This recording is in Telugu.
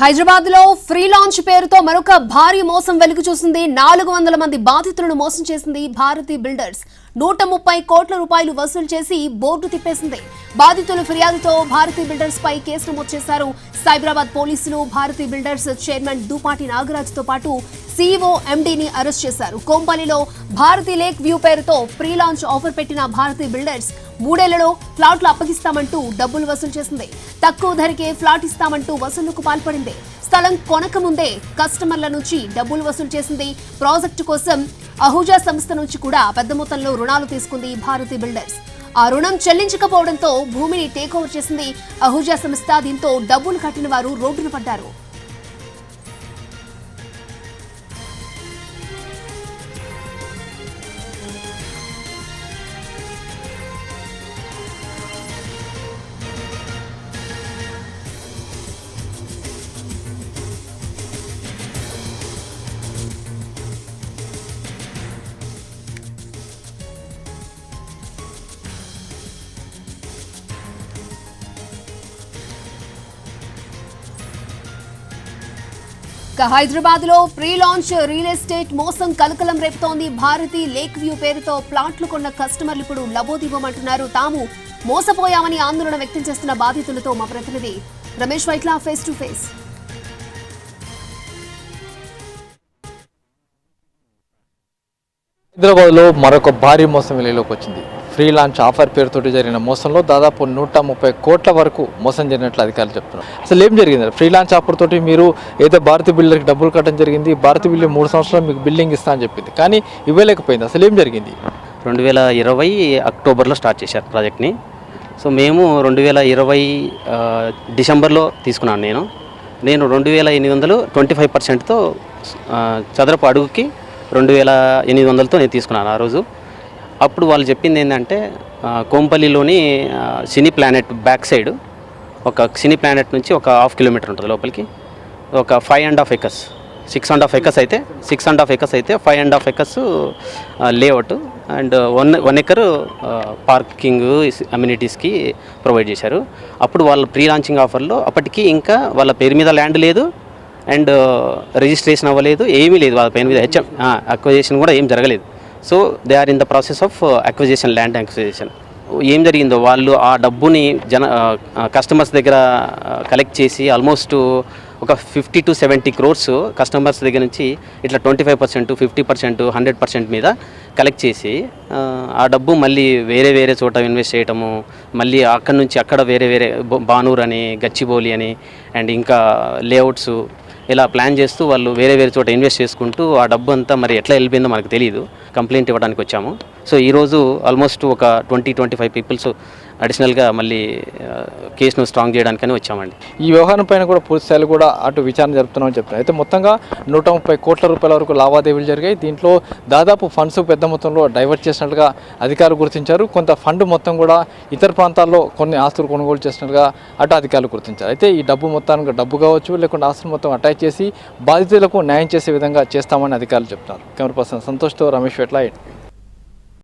హైదరాబాద్ లో ఫ్రీ లాంచ్ పేరుతో మరొక భారీ మోసం వెలుగు చూసింది. 400 మంది బాధితులను మోసం చేసింది భారతి బిల్డర్స్. 130 కోట్ల రూపాయలు వసూలు చేసి బోర్డు తిప్పేసింది. బాధితుల ఫిర్యాదుతో భారతి బిల్డర్స్ పై కేసు నమోదు చేశారు. సైబరాబాద్ పోలీసులు భారతి బిల్డర్స్ చైర్మన్ దూపాటి నాగరాజ్ తో పాటు సీఈఓ ఎండీని అరెస్ట్ చేశారు. కోంపల్లిలో భారతి లేక్ వ్యూ పేరుతో ప్రీ లాంచ్ ఆఫర్ పెట్టిన భారతి బిల్డర్స్ 3 ఏళ్లలో ఫ్లాట్లు అప్పగిస్తామంటూ డబ్బులు వసూలు చేసింది. తక్కువ ధరకే ఫ్లాట్ ఇస్తామంటూ వసూలుకు పాల్పడింది. స్థలం కొనక ముందే కస్టమర్ల నుంచి డబ్బులు వసూలు చేసింది. ప్రాజెక్టు కోసం అహూజా సంస్థ నుంచి కూడా పెద్ద మొత్తంలో రుణాలు తీసుకుంది భారతి బిల్డర్స్. ఆ రుణం చెల్లించకపోవడంతో భూమిని టేక్ ఓవర్ చేసింది అహూజా సంస్థ. దీంతో డబ్బులు కట్టిన వారు రోడ్డున పడ్డారు. హైదరాబాద్ లో ప్రీ లాంచ్ రియల్ ఎస్టేట్ మోసం కలకలం రేపుతోంది. భారతి లేక్ వ్యూ పేరుతో ప్లాట్లు కొన్న కస్టమర్లు ఇప్పుడు లబోదివ్వమంటున్నారు. తాము మోసపోయామని ఆందోళన వ్యక్తం చేస్తున్న బాధితులతో మా ప్రతినిధి Ramesh Vaitla face to face. Hyderabad లో మరొక భారీ మోసం వెలుగులోకి వచ్చింది. ఫ్రీ లాంచ్ ఆఫర్ పేరుతో జరిగిన మోసంలో దాదాపు 130 కోట్ల వరకు మోసం జరిగినట్లు అధికారులు చెప్తున్నారు. అసలు ఏం జరిగింది? ఫ్రీ లాంచ్ ఆఫర్ తోటి మీరు ఏదో భారతీ బిల్డర్కి డబ్బులు కట్టడం జరిగింది. భారతీ బిల్డర్ 3 సంవత్సరాలు మీకు బిల్డింగ్ ఇస్తా అని చెప్పింది, కానీ ఇవ్వలేకపోయింది. అసలు ఏం జరిగింది? 2020 అక్టోబర్లో స్టార్ట్ చేశారు ప్రాజెక్ట్ని. సో మేము 2020 డిసెంబర్లో తీసుకున్నాను. నేను 2800 25%తో చదరపు అడుగుకి 2800తో నేను తీసుకున్నాను ఆ రోజు. అప్పుడు వాళ్ళు చెప్పింది ఏంటంటే కోంపల్లిలోని సినీ ప్లానెట్ బ్యాక్ సైడ్ ఒక సినీ ప్లానెట్ నుంచి ఒక 1/2 కిలోమీటర్ ఉంటుంది లోపలికి. ఒక 5.5 acres 6.5 acres అయితే 6.5 acres అయితే 5.5 acres layout and 1 acre parking అమ్యూనిటీస్కి ప్రొవైడ్ చేశారు. అప్పుడు వాళ్ళ ప్రీ లాంచింగ్ ఆఫర్లో అప్పటికి ఇంకా వాళ్ళ పేరు మీద ల్యాండ్ లేదు అండ్ రిజిస్ట్రేషన్ అవ్వలేదు, ఏమీ లేదు. వాళ్ళ పేరు మీద అక్విజిషన్ కూడా ఏం జరగలేదు. So they are in the process of acquisition, land acquisition. ఏం జరిగిందో వాళ్ళు ఆ డబ్బుని కస్టమర్స్ దగ్గర కలెక్ట్ చేసి ఆల్మోస్ట్ ఒక 50 to 70 crores కస్టమర్స్ దగ్గర నుంచి ఇట్లా 25%, 50%, 100% మీద కలెక్ట్ చేసి ఆ డబ్బు మళ్ళీ వేరే వేరే చోట ఇన్వెస్ట్ చేయటము, మళ్ళీ అక్కడి నుంచి అక్కడ వేరే వేరే బానూర్ అని, గచ్చిబౌలి అని అండ్ ఇంకా లేఅవుట్స్ ఇలా ప్లాన్ చేస్తూ వాళ్ళు వేరే వేరే చోట ఇన్వెస్ట్ చేసుకుంటూ ఆ డబ్బు అంతా మరి ఎట్లా వెళ్ళిపోయిందో మనకు తెలియదు. కంప్లైంట్ ఇవ్వడానికి వచ్చాము. సో ఈరోజు ఆల్మోస్ట్ ఒక 20-25 పీపుల్స్ అడిషనల్గా మళ్ళీ కేసును స్ట్రాంగ్ చేయడానికని వచ్చామండి. ఈ వ్యవహారం పైన కూడా పూర్తి స్థాయిలో కూడా అటు విచారణ జరుపుతున్నామని చెప్తున్నారు. అయితే మొత్తంగా 130 కోట్ల రూపాయల వరకు లావాదేవీలు జరిగాయి. దీంట్లో దాదాపు ఫండ్స్ పెద్ద మొత్తంలో డైవర్ట్ చేసినట్లుగా అధికారులు గుర్తించారు. కొంత ఫండ్ మొత్తం కూడా ఇతర ప్రాంతాల్లో కొన్ని ఆస్తులు కొనుగోలు చేసినట్లుగా అటు అధికారులు గుర్తించారు. అయితే ఈ డబ్బు మొత్తానికి డబ్బు కావచ్చు లేకుంటే ఆస్తులు మొత్తం అటాచ్ చేసి బాధితులకు న్యాయం చేసే విధంగా చేస్తామని అధికారులు చెప్తున్నారు. Camera person సంతోష్తో Ramesh వెట్ల.